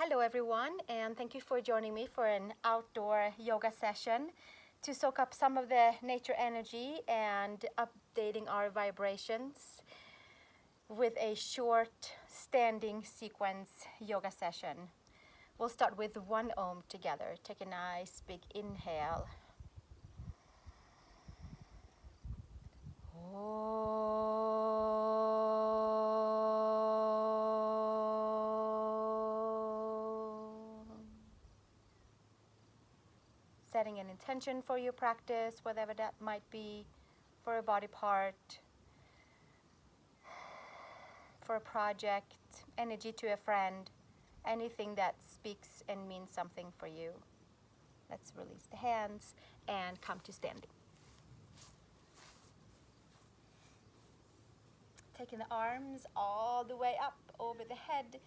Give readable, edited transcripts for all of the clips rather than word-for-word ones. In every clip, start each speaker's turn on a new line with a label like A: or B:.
A: Hello everyone, and thank you for joining me for an outdoor yoga session to soak up some of the nature energy and updating our vibrations with a short standing sequence yoga session. We'll start with 1 Om together. Take a nice big inhale. Setting an intention for your practice, whatever that might be, for a body part, for a project, energy to a friend, anything that speaks and means something for you. Let's release the hands and come to standing. Taking the arms all the way up over the head.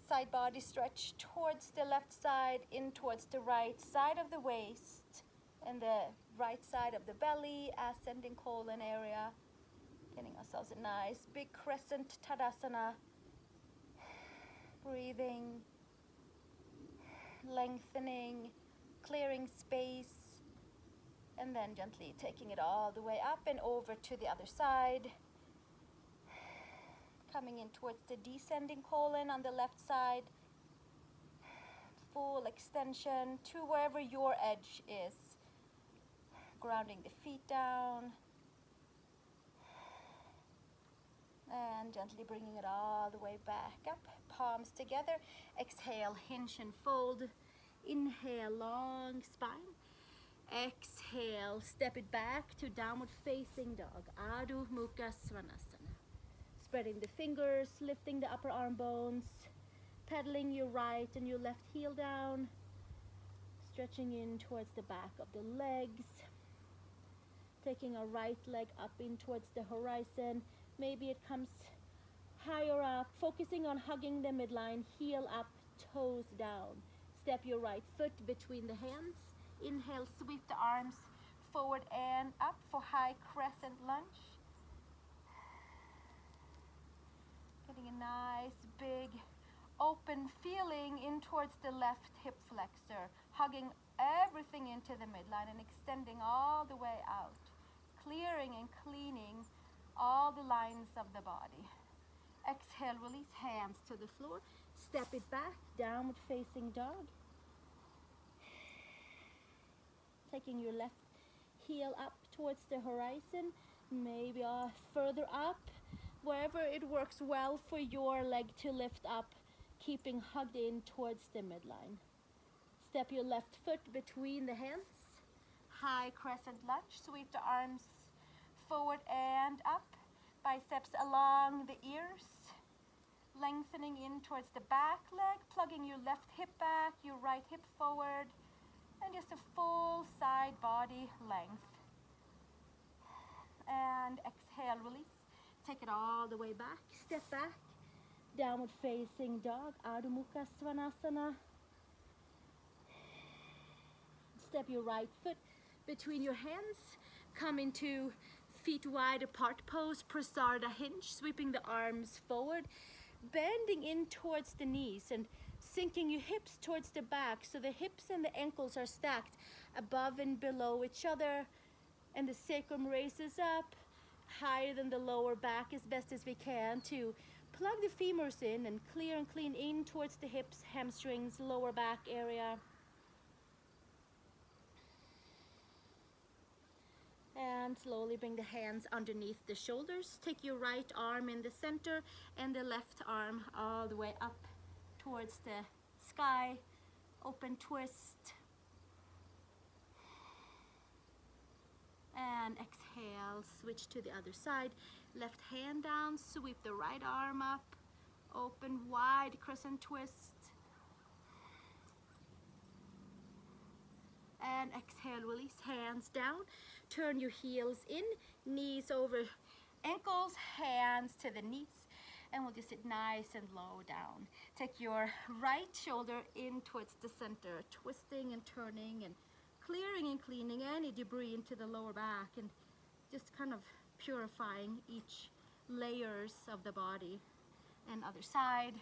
A: Side body stretch towards the left side, in towards the right side of the waist, and the right side of the belly, ascending colon area. Getting ourselves a nice big Crescent Tadasana. Breathing, lengthening, clearing space, and then gently taking it all the way up and over to the other side. Coming in towards the descending colon on the left side. Full extension to wherever your edge is. Grounding the feet down. And gently bringing it all the way back up. Palms together. Exhale, hinge and fold. Inhale, long spine. Exhale, step it back to downward facing dog. Adho Mukha Svanasana. Spreading the fingers, lifting the upper arm bones, pedaling your right and your left heel down, stretching in towards the back of the legs, taking our right leg up in towards the horizon. Maybe it comes higher up, focusing on hugging the midline, heel up, toes down. Step your right foot between the hands. Inhale, sweep the arms forward and up for high Crescent Lunge. Getting a nice big open feeling in towards the left hip flexor, hugging everything into the midline and extending all the way out, clearing and cleaning all the lines of the body. Exhale, release hands to the floor, step it back, downward facing dog. Taking your left heel up towards the horizon, maybe further up, wherever it works well for your leg to lift up, keeping hugged in towards the midline. Step your left foot between the hands. High Crescent Lunge. Sweep the arms forward and up. Biceps along the ears. Lengthening in towards the back leg. Plugging your left hip back, your right hip forward. And just a full side body length. And exhale, release. Take it all the way back, step back, downward facing dog, Adho Mukha Svanasana. Step your right foot between your hands, come into feet wide apart pose, Prasarda hinge, sweeping the arms forward, bending in towards the knees and sinking your hips towards the back so the hips and the ankles are stacked above and below each other, and the sacrum raises up higher than the lower back as best as we can to plug the femurs in and clear and clean in towards the hips, hamstrings, lower back area. And slowly bring the hands underneath the shoulders. Take your right arm in the center and the left arm all the way up towards the sky. Open twist. And exhale, switch to the other side. Left hand down, sweep the right arm up. Open wide, crescent twist. And exhale, release, hands down. Turn your heels in, knees over ankles, hands to the knees. And we'll just sit nice and low down. Take your right shoulder in towards the center, twisting and turning and clearing and cleaning any debris into the lower back and just kind of purifying each layers of the body. And other side,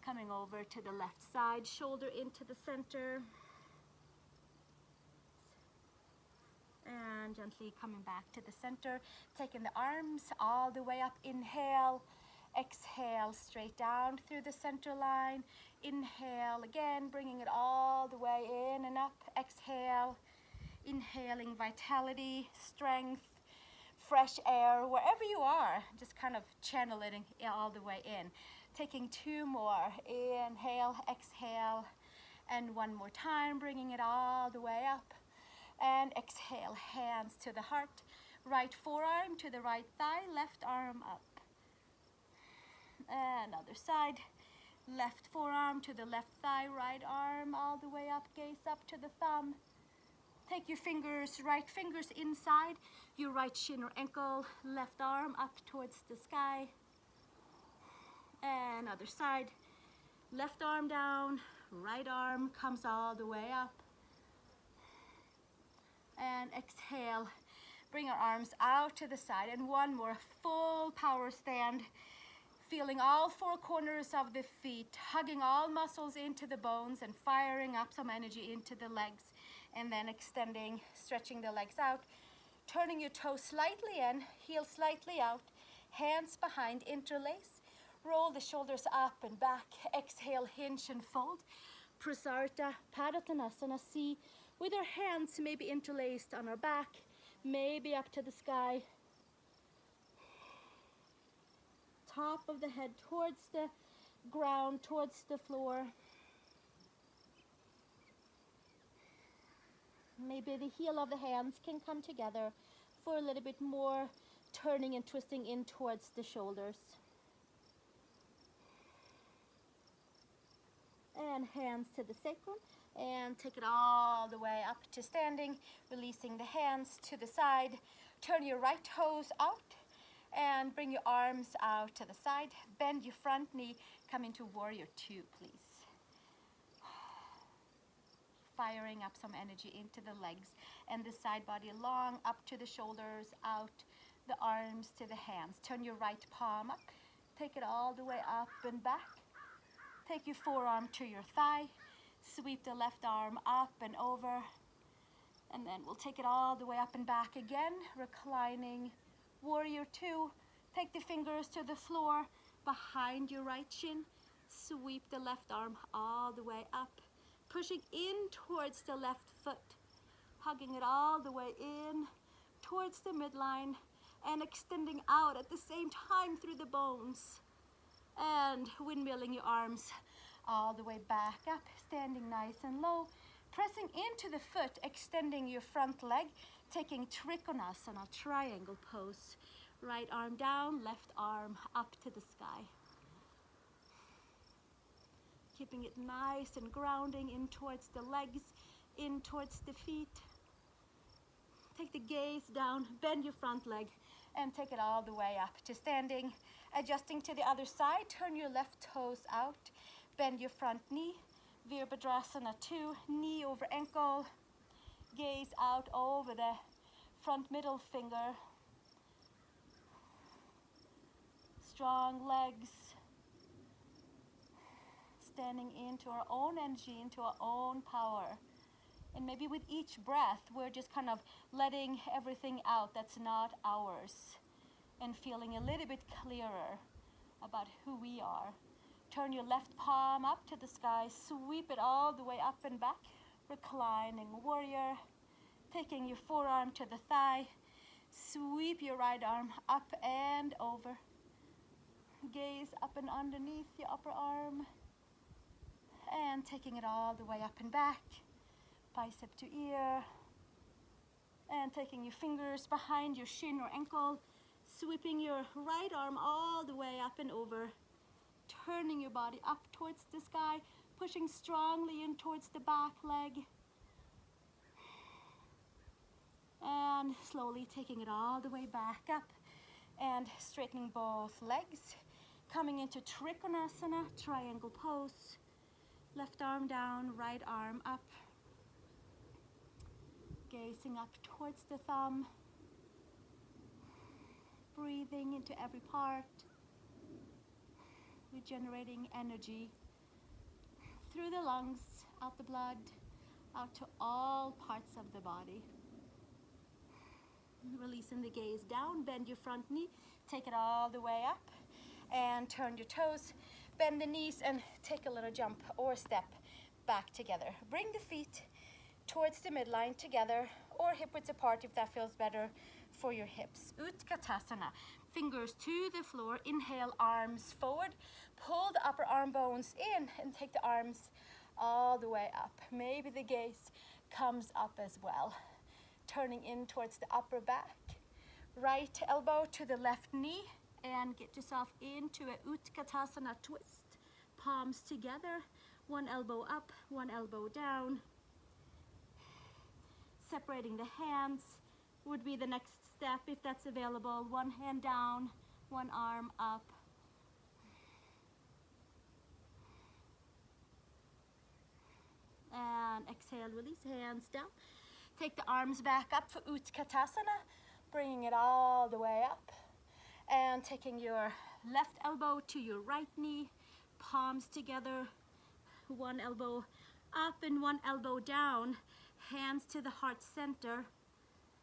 A: Coming over to the left side, shoulder into the center. And gently coming back to the center, taking the arms all the way up. Inhale, exhale, straight down through the center line. Inhale again, bringing it all the way in and up. Exhale, inhaling vitality, strength, fresh air, wherever you are, just kind of channeling it all the way in. Taking 2 more. Inhale, exhale, and 1 more time, bringing it all the way up. And exhale, hands to the heart, right forearm to the right thigh, left arm up. And other side, left forearm to the left thigh, right arm all the way up, gaze up to the thumb. Take your fingers, right fingers inside your right shin or ankle, left arm up towards the sky. And other side, left arm down, right arm comes all the way up. And exhale, bring our arms out to the side, and 1 more full power stand, feeling all 4 corners of the feet, hugging all muscles into the bones and firing up some energy into the legs, and then extending, stretching the legs out, turning your toes slightly in, heels slightly out, hands behind, interlace, roll the shoulders up and back, exhale, hinge and fold. Parsvottanasana, see, with our hands maybe interlaced on our back, maybe up to the sky. Top of the head towards the ground, towards the floor. Maybe the heel of the hands can come together for a little bit more, turning and twisting in towards the shoulders. And hands to the sacrum, and take it all the way up to standing, releasing the hands to the side. Turn your right toes out and bring your arms out to the side. Bend your front knee, come into warrior 2, please. Firing up some energy into the legs and the side body long, up to the shoulders, out the arms to the hands. Turn your right palm up, take it all the way up and back. Take your forearm to your thigh, sweep the left arm up and over, and then we'll take it all the way up and back again, reclining warrior 2. Take the fingers to the floor behind your right shin, sweep the left arm all the way up, pushing in towards the left foot, hugging it all the way in towards the midline, and extending out at the same time through the bones. And windmilling your arms all the way back up, standing nice and low, pressing into the foot, extending your front leg, taking Trikonasana, triangle pose. Right arm down, left arm up to the sky. Keeping it nice and grounding in towards the legs, in towards the feet. Take the gaze down, bend your front leg, and take it all the way up to standing. Adjusting to the other side, turn your left toes out, bend your front knee, Virabhadrasana 2, knee over ankle, gaze out over the front middle finger. Strong legs, standing into our own energy, into our own power. And maybe with each breath, we're just kind of letting everything out that's not ours, and feeling a little bit clearer about who we are. Turn your left palm up to the sky, sweep it all the way up and back, reclining warrior, taking your forearm to the thigh, sweep your right arm up and over, gaze up and underneath your upper arm, and taking it all the way up and back, bicep to ear, and taking your fingers behind your shin or ankle, sweeping your right arm all the way up and over, turning your body up towards the sky, pushing strongly in towards the back leg, and slowly taking it all the way back up and straightening both legs, coming into Trikonasana, triangle pose, left arm down, right arm up, gazing up towards the thumb, breathing into every part, regenerating energy through the lungs, out the blood, out to all parts of the body. Releasing the gaze down, bend your front knee, take it all the way up, and turn your toes, bend the knees, and take a little jump or step back together. Bring the feet towards the midline together, or hip width apart if that feels better for your hips. Utkatasana, fingers to the floor, inhale, arms forward, pull the upper arm bones in and take the arms all the way up. Maybe the gaze comes up as well. Turning in towards the upper back, right elbow to the left knee, and get yourself into a Utkatasana twist. Palms together, one elbow up, one elbow down. Separating the hands would be the next step if that's available. One hand down, one arm up. And exhale, release, hands down. Take the arms back up for Utkatasana, bringing it all the way up. And taking your left elbow to your right knee, palms together, one elbow up and one elbow down, hands to the heart center,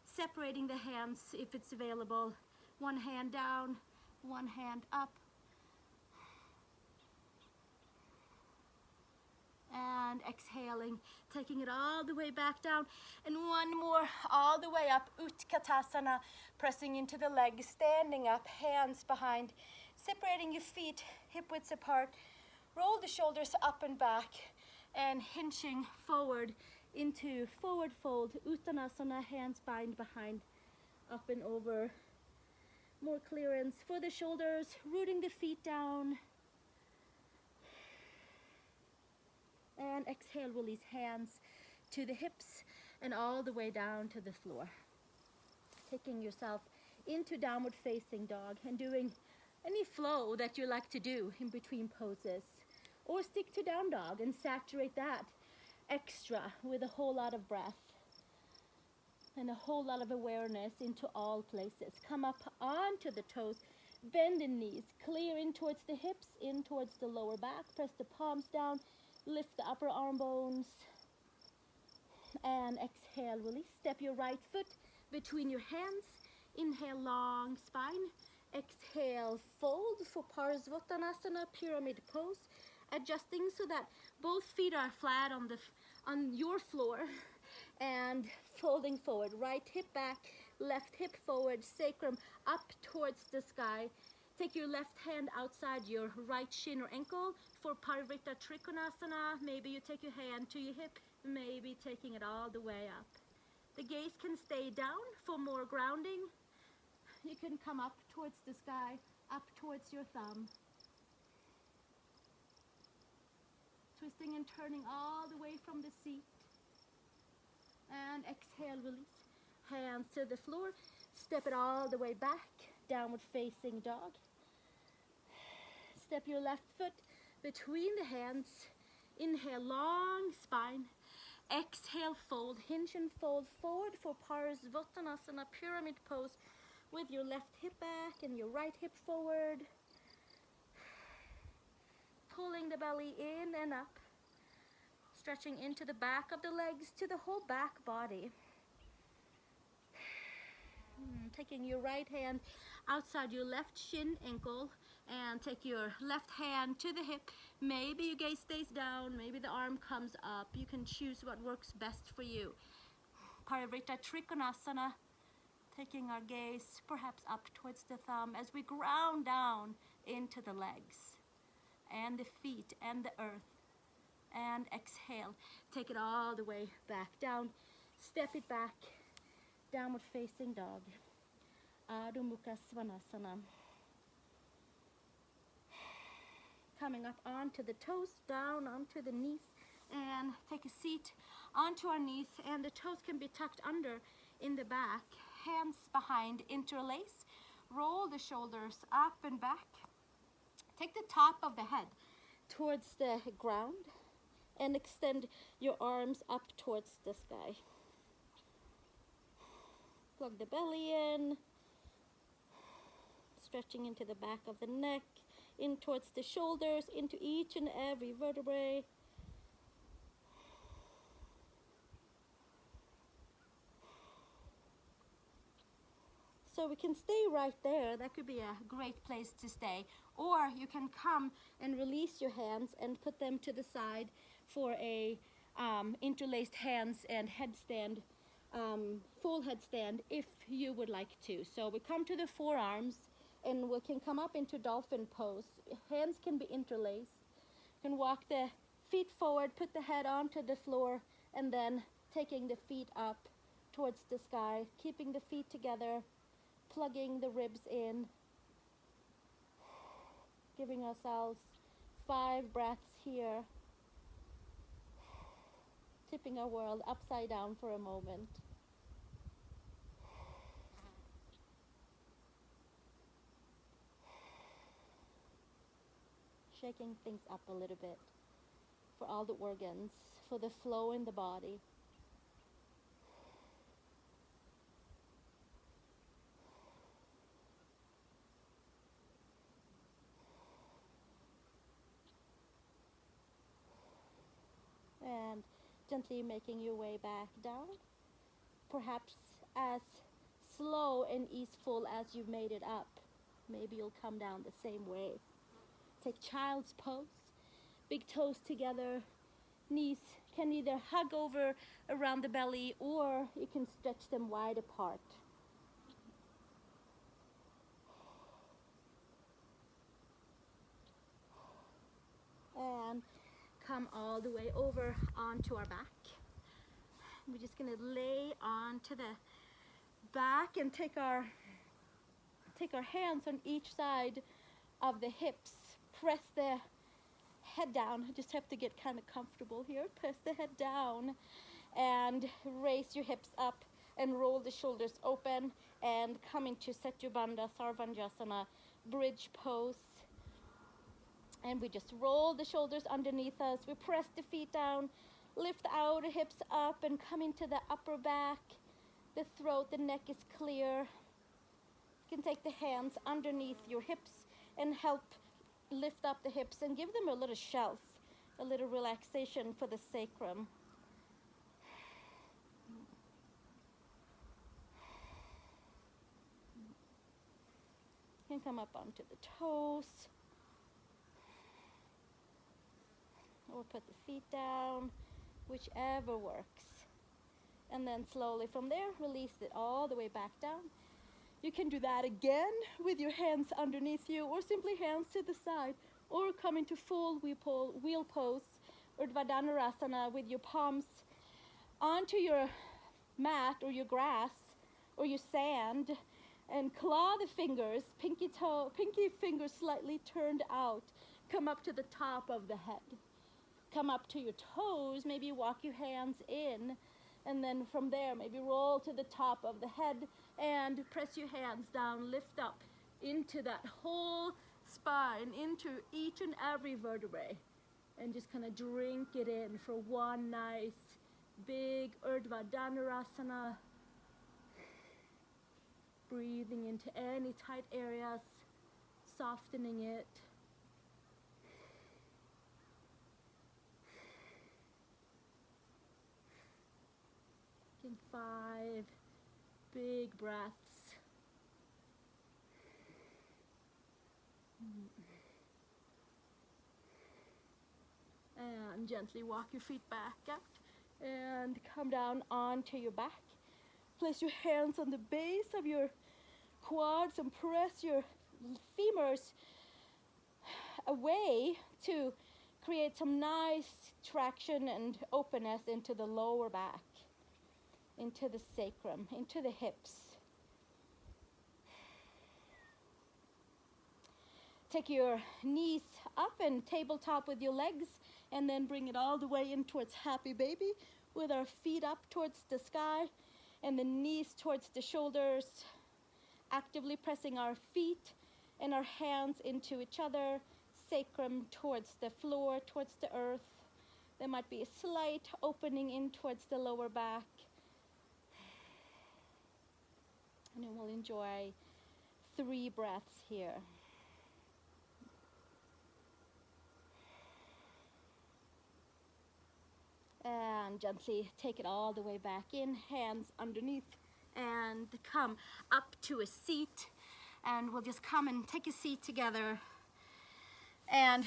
A: separating the hands if it's available. One hand down, one hand up. And exhaling, taking it all the way back down. And one more, all the way up, Utkatasana, pressing into the legs, standing up, hands behind, separating your feet, hip widths apart. Roll the shoulders up and back, and hinging forward into forward fold, Uttanasana, hands bind behind, up and over. More clearance for the shoulders, rooting the feet down. And exhale, release, hands to the hips and all the way down to the floor. Taking yourself into downward facing dog and doing any flow that you like to do in between poses. Or stick to down dog and saturate that extra with a whole lot of breath and a whole lot of awareness into all places. Come up onto the toes, bend the knees, clear in towards the hips, in towards the lower back, press the palms down, lift the upper arm bones, and exhale, release. Step your right foot between your hands, inhale, long spine, exhale, fold for Parsvottanasana, pyramid pose, adjusting so that both feet are flat on your floor, and folding forward, right hip back, left hip forward, sacrum up towards the sky. Take your left hand outside your right shin or ankle for Carlita Trikonasana. Maybe you take your hand to your hip, maybe taking it all the way up. The gaze can stay down for more grounding. You can come up towards the sky, up towards your thumb. Twisting and turning all the way from the seat. And exhale, release. Hands to the floor. Step it all the way back. Downward facing dog. Step your left foot between the hands. Inhale, long spine. Exhale, fold, hinge and fold forward for Parsvottanasana, pyramid pose with your left hip back and your right hip forward. Pulling the belly in and up. Stretching into the back of the legs to the whole back body. Taking your right hand outside your left shin ankle and take your left hand to the hip. Maybe your gaze stays down, maybe the arm comes up. You can choose what works best for you. Carlita Trikonasana, taking our gaze perhaps up towards the thumb as we ground down into the legs and the feet and the earth. And exhale, take it all the way back down. Step it back, downward facing dog. Adho Mukha Svanasana. Coming up onto the toes, down onto the knees, and take a seat onto our knees, and the toes can be tucked under in the back. Hands behind, interlace. Roll the shoulders up and back. Take the top of the head towards the ground and extend your arms up towards the sky. Plug the belly in, stretching into the back of the neck, in towards the shoulders, into each and every vertebrae. So we can stay right there. That could be a great place to stay. Or you can come and release your hands and put them to the side for a interlaced hands and headstand, full headstand if you would like to. So we come to the forearms and we can come up into dolphin pose. Hands can be interlaced. You can walk the feet forward, put the head onto the floor, and then taking the feet up towards the sky, keeping the feet together, plugging the ribs in, giving ourselves 5 breaths here, tipping our world upside down for a moment. Shaking things up a little bit for all the organs, for the flow in the body. And gently making your way back down, perhaps as slow and easeful as you've made it up. Maybe you'll come down the same way. Take child's pose, big toes together, knees can either hug over around the belly or you can stretch them wide apart. And come all the way over onto our back. We're just gonna lay onto the back and take our hands on each side of the hips. Press the head down. I just have to get kind of comfortable here. Press the head down and raise your hips up and roll the shoulders open and come into Setu Bandha Sarvangasana bridge pose. And we just roll the shoulders underneath us. We press the feet down, lift the outer hips up and come into the upper back. The throat, the neck is clear. You can take the hands underneath your hips and help lift up the hips and give them a little shelf, a little relaxation for the sacrum. You can come up onto the toes. Or put the feet down, whichever works. And then slowly from there, release it all the way back down. You can do that again with your hands underneath you, or simply hands to the side, or come into full wheel pose, or Urdhva with your palms onto your mat or your grass or your sand, and claw the fingers, pinky fingers slightly turned out. Come up to the top of the head. Come up to your toes, maybe walk your hands in, and then from there maybe roll to the top of the head and press your hands down, lift up into that whole spine, into each and every vertebrae, and just kind of drink it in for one nice big Urdhva Dhanurasana. Breathing into any tight areas, softening it. Taking 5 big breaths. And gently walk your feet back out and come down onto your back. Place your hands on the base of your quads and press your femurs away to create some nice traction and openness into the lower back, into the sacrum, into the hips. Take your knees up and tabletop with your legs, and then bring it all the way in towards happy baby with our feet up towards the sky and the knees towards the shoulders, actively pressing our feet and our hands into each other, sacrum towards the floor, towards the earth. There might be a slight opening in towards the lower back. And then we'll enjoy 3 breaths here. And gently take it all the way back in, hands underneath and come up to a seat, and we'll just come and take a seat together and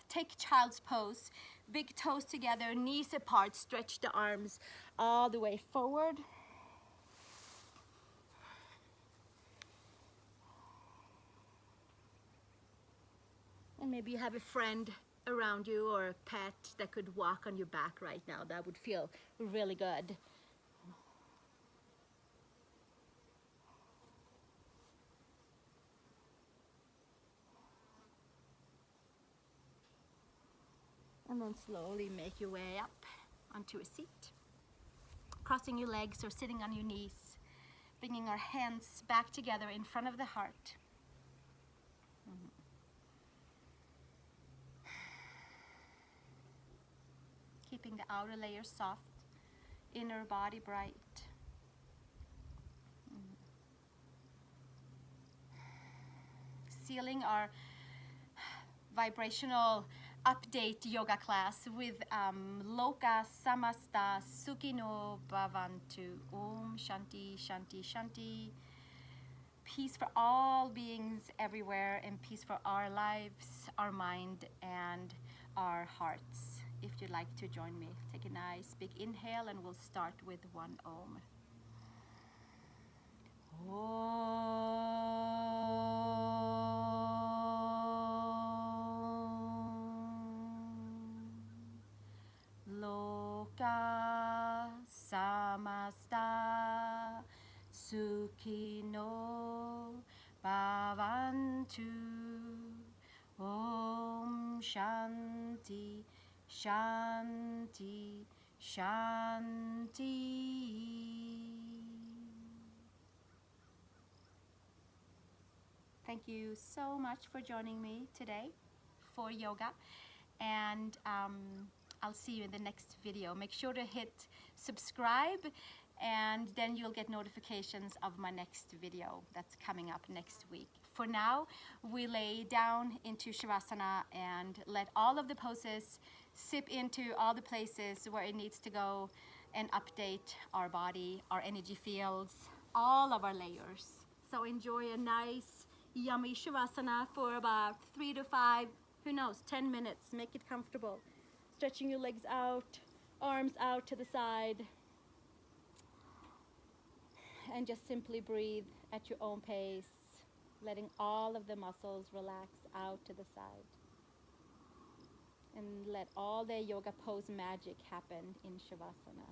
A: take child's pose. Big toes together, knees apart, stretch the arms all the way forward. And maybe you have a friend around you or a pet that could walk on your back right now. That would feel really good. And then slowly make your way up onto a seat. Crossing your legs or sitting on your knees. Bringing our hands back together in front of the heart. Keeping the outer layer soft, inner body bright. Sealing our vibrational update yoga class with Loka Samasta Sukhino Bhavantu. Om Shanti Shanti Shanti. Peace for all beings everywhere, and peace for our lives, our mind, and our hearts. If you'd like to join me, take a nice big inhale, and we'll start with one Om. Loka Samasta Sukhino Bhavantu. Om Shanti Shanti Shanti. Thank you so much for joining me today for yoga, and I'll see you in the next video. Make sure to hit subscribe, and then you'll get notifications of my next video that's coming up next week. For now, we lay down into Shavasana and let all of the poses sip into all the places where it needs to go and update our body, our energy fields, all of our layers. So enjoy a nice, yummy Shavasana for about 3 to 5, who knows, 10 minutes. Make it comfortable. Stretching your legs out, arms out to the side. And just simply breathe at your own pace, letting all of the muscles relax out to the side. And let all the yoga pose magic happen in Shavasana.